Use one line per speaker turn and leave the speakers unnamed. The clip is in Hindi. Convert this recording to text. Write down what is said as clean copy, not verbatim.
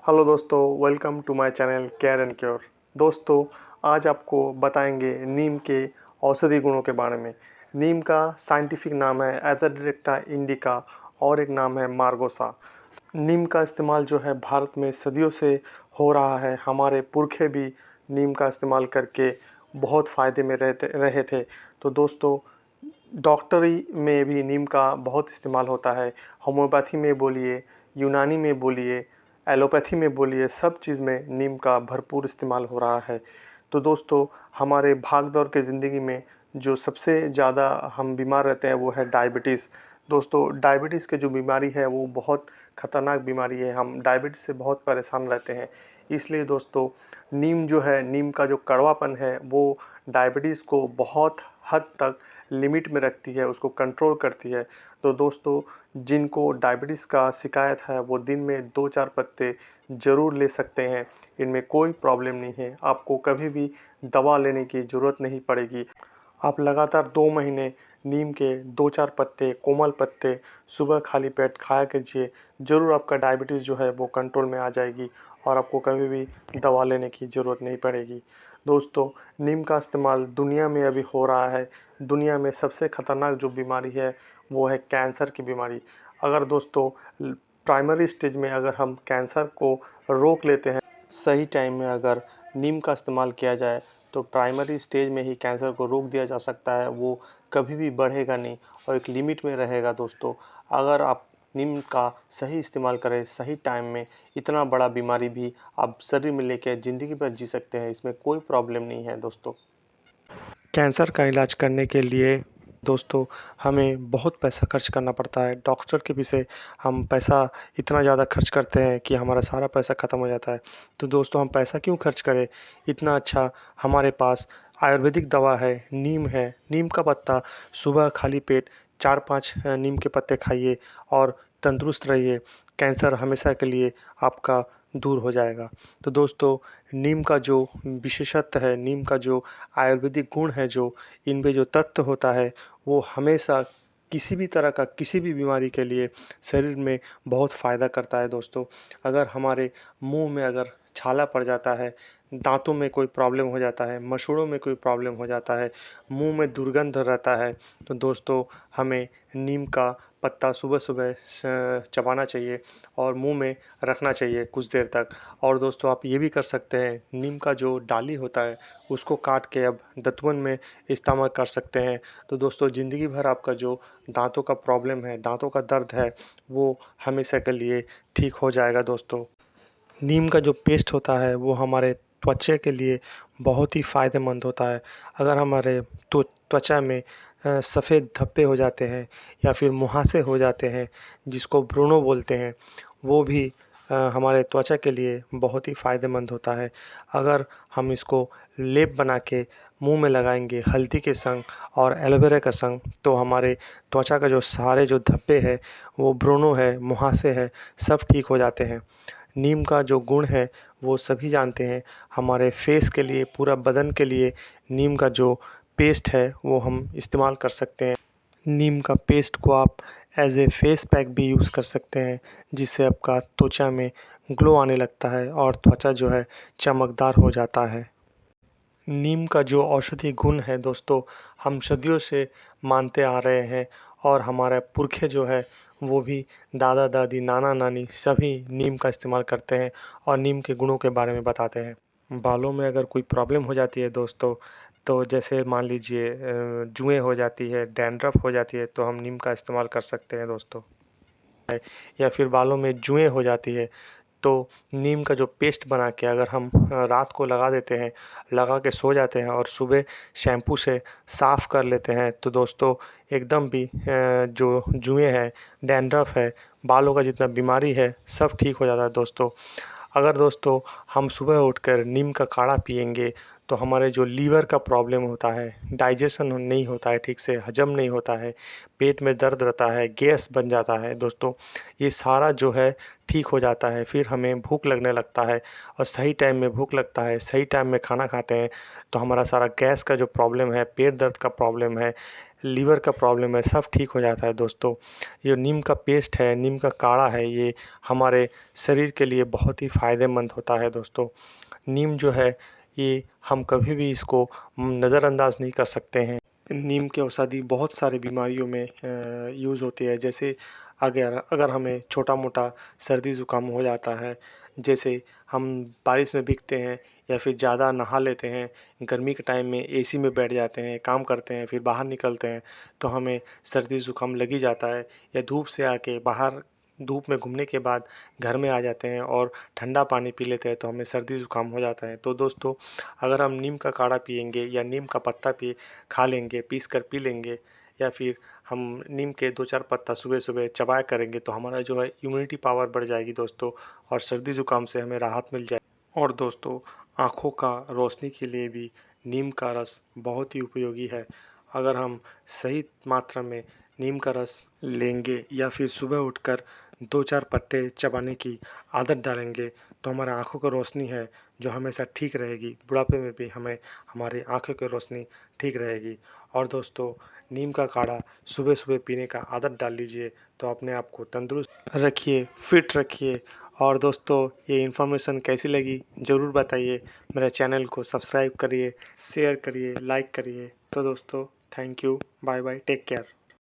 हेलो दोस्तों, welcome to my channel care and cure. दोस्तों, आज आपको बताएंगे नीम के औषधि गुणों के बारे में। नीम का साइंटिफिक नाम है एथरडिरेक्टा इंडिका और एक नाम है मार्गोसा। नीम का इस्तेमाल जो है भारत में सदियों से हो रहा है। हमारे पुरखे भी नीम का इस्तेमाल करके बहुत फ़ायदे में रहते रहे थे। तो दोस्तों, डॉक्टरी में भी नीम का बहुत इस्तेमाल होता है। होम्योपैथी में बोलिए, यूनानी में बोलिए, एलोपैथी में बोलिए, सब चीज़ में नीम का भरपूर इस्तेमाल हो रहा है। तो दोस्तों, हमारे भाग दौड़ के ज़िंदगी में जो सबसे ज़्यादा हम बीमार रहते हैं वो है डायबिटीज़। दोस्तों, डायबिटीज़ की जो बीमारी है वो बहुत ख़तरनाक बीमारी है। हम डायबिटीज़ से बहुत परेशान रहते हैं। इसलिए दोस्तों, नीम जो है, नीम का जो कड़वापन है वो डायबिटीज़ को बहुत हद तक लिमिट में रखती है, उसको कंट्रोल करती है। तो दोस्तों, जिनको डायबिटीज़ का शिकायत है वो दिन में 2-4 पत्ते ज़रूर ले सकते हैं। इनमें कोई प्रॉब्लम नहीं है। आपको कभी भी दवा लेने की ज़रूरत नहीं पड़ेगी। आप लगातार 2 महीने नीम के 2-4 पत्ते, कोमल पत्ते सुबह खाली पेट खाया कीजिए। ज़रूर आपका डायबिटीज़ जो है वो कंट्रोल में आ जाएगी और आपको कभी भी दवा लेने की ज़रूरत नहीं पड़ेगी। दोस्तों, नीम का इस्तेमाल दुनिया में अभी हो रहा है। दुनिया में सबसे ख़तरनाक जो बीमारी है वो है कैंसर की बीमारी। अगर दोस्तों प्राइमरी स्टेज में अगर हम कैंसर को रोक लेते हैं, सही टाइम में अगर नीम का इस्तेमाल किया जाए तो प्राइमरी स्टेज में ही कैंसर को रोक दिया जा सकता है। वो कभी भी बढ़ेगा नहीं और एक लिमिट में रहेगा। दोस्तों, अगर आप नीम का सही इस्तेमाल करें सही टाइम में, इतना बड़ा बीमारी भी आप शरीर में लेके ज़िंदगी भर जी सकते हैं। इसमें कोई प्रॉब्लम नहीं है। दोस्तों, कैंसर का इलाज करने के लिए दोस्तों हमें बहुत पैसा खर्च करना पड़ता है। डॉक्टर के पीछे हम पैसा इतना ज़्यादा खर्च करते हैं कि हमारा सारा पैसा ख़त्म हो जाता है। तो दोस्तों, हम पैसा क्यों खर्च करें? इतना अच्छा हमारे पास आयुर्वेदिक दवा है, नीम है। नीम का पत्ता सुबह खाली पेट 4-5 नीम के पत्ते खाइए और तंदुरुस्त रहिए। कैंसर हमेशा के लिए आपका दूर हो जाएगा। तो दोस्तों, नीम का जो विशेषत्व है, नीम का जो आयुर्वेदिक गुण है, जो इनमें जो तत्व होता है वो हमेशा किसी भी तरह का किसी भी बीमारी के लिए शरीर में बहुत फ़ायदा करता है। दोस्तों, अगर हमारे मुंह में अगर छाला पड़ जाता है, दांतों में कोई प्रॉब्लम हो जाता है, मसूड़ों में कोई प्रॉब्लम हो जाता है, मुंह में दुर्गंध रहता है, तो दोस्तों हमें नीम का पत्ता सुबह सुबह चबाना चाहिए और मुंह में रखना चाहिए कुछ देर तक। और दोस्तों, आप ये भी कर सकते हैं, नीम का जो डाली होता है उसको काट के अब दतवन में इस्तेमाल कर सकते हैं। तो दोस्तों, ज़िंदगी भर आपका जो दांतों का प्रॉब्लम है, दांतों का दर्द है, वो हमेशा के लिए ठीक हो जाएगा। दोस्तों, नीम का जो पेस्ट होता है वो हमारे त्वचा के लिए बहुत ही फ़ायदेमंद होता है। अगर हमारे त्वचा में सफ़ेद धब्बे हो जाते हैं या फिर मुहासे हो जाते हैं, जिसको ब्रूनो बोलते हैं, वो भी हमारे त्वचा के लिए बहुत ही फ़ायदेमंद होता है। अगर हम इसको लेप बना के मुंह में लगाएंगे हल्दी के संग और एलोवेरा का संग, तो हमारे त्वचा का जो सारे जो धब्बे हैं, वो ब्रूनो है, मुहासे है, सब ठीक हो जाते हैं। नीम का जो गुण है वो सभी जानते हैं। हमारे फेस के लिए, पूरा बदन के लिए नीम का जो पेस्ट है वो हम इस्तेमाल कर सकते हैं। नीम का पेस्ट को आप एज ए फेस पैक भी यूज़ कर सकते हैं, जिससे आपका त्वचा में ग्लो आने लगता है और त्वचा जो है चमकदार हो जाता है। नीम का जो औषधि गुण है दोस्तों, हम सदियों से मानते आ रहे हैं और हमारे पुरखे जो है वो भी दादा दादी नाना नानी सभी नीम का इस्तेमाल करते हैं और नीम के गुणों के बारे में बताते हैं। बालों में अगर कोई प्रॉब्लम हो जाती है दोस्तों, तो जैसे मान लीजिए जुएँ हो जाती है, डैंड्रफ हो जाती है, तो हम नीम का इस्तेमाल कर सकते हैं दोस्तों। या फिर बालों में जुएँ हो जाती है तो नीम का जो पेस्ट बना के अगर हम रात को लगा देते हैं, लगा के सो जाते हैं और सुबह शैम्पू से साफ़ कर लेते हैं, तो दोस्तों एकदम भी जो जुएँ हैं, डैंड्रफ है, बालों का जितना बीमारी है सब ठीक हो जाता है। दोस्तों, अगर दोस्तों हम सुबह उठकर नीम का काढ़ा पिएंगे तो हमारे जो लीवर का प्रॉब्लम होता है, डाइजेशन नहीं होता है, ठीक से हजम नहीं होता है, पेट में दर्द रहता है, गैस बन जाता है दोस्तों, ये सारा जो है ठीक हो जाता है। फिर हमें भूख लगने लगता है और सही टाइम में भूख लगता है, सही टाइम में खाना खाते हैं, तो हमारा सारा गैस का जो प्रॉब्लम है, पेट दर्द का प्रॉब्लम है, लीवर का प्रॉब्लम है, सब ठीक हो जाता है दोस्तों। ये नीम का पेस्ट है, नीम का काढ़ा है, ये हमारे शरीर के लिए बहुत ही फ़ायदेमंद होता है दोस्तों। नीम जो है ये हम कभी भी इसको नज़रअंदाज नहीं कर सकते हैं। नीम की औषधि बहुत सारी बीमारियों में यूज़ होती है। जैसे अगर अगर हमें छोटा मोटा सर्दी ज़ुकाम हो जाता है, जैसे हम बारिश में भीगते हैं या फिर ज़्यादा नहा लेते हैं, गर्मी के टाइम में एसी में बैठ जाते हैं, काम करते हैं, फिर बाहर निकलते हैं तो हमें सर्दी ज़ुकाम लग ही जाता है। या धूप से आके बाहर धूप में घूमने के बाद घर में आ जाते हैं और ठंडा पानी पी लेते हैं तो हमें सर्दी ज़ुकाम हो जाता है। तो दोस्तों, अगर हम नीम का काढ़ा पिएंगे या नीम का पत्ता खा लेंगे, पीस कर पी लेंगे, या फिर हम नीम के 2-4 पत्ता सुबह सुबह चबाया करेंगे तो हमारा जो है इम्यूनिटी पावर बढ़ जाएगी दोस्तों, और सर्दी ज़ुकाम से हमें राहत मिल जाए। और दोस्तों, आँखों का रोशनी के लिए भी नीम का रस बहुत ही उपयोगी है। अगर हम सही मात्रा में नीम का रस लेंगे या फिर सुबह उठकर 2-4 पत्ते चबाने की आदत डालेंगे तो हमारे आँखों की रोशनी है जो हमेशा ठीक रहेगी। बुढ़ापे में भी हमें हमारी आँखों की रोशनी ठीक रहेगी। और दोस्तों, नीम का काढ़ा सुबह सुबह पीने का आदत डाल लीजिए तो अपने आप को तंदुरुस्त रखिए, फिट रखिए। और दोस्तों, ये इन्फॉर्मेशन कैसी लगी ज़रूर बताइए। मेरे चैनल को सब्सक्राइब करिए, शेयर करिए, लाइक करिए। तो दोस्तों, thank you, bye bye, take care.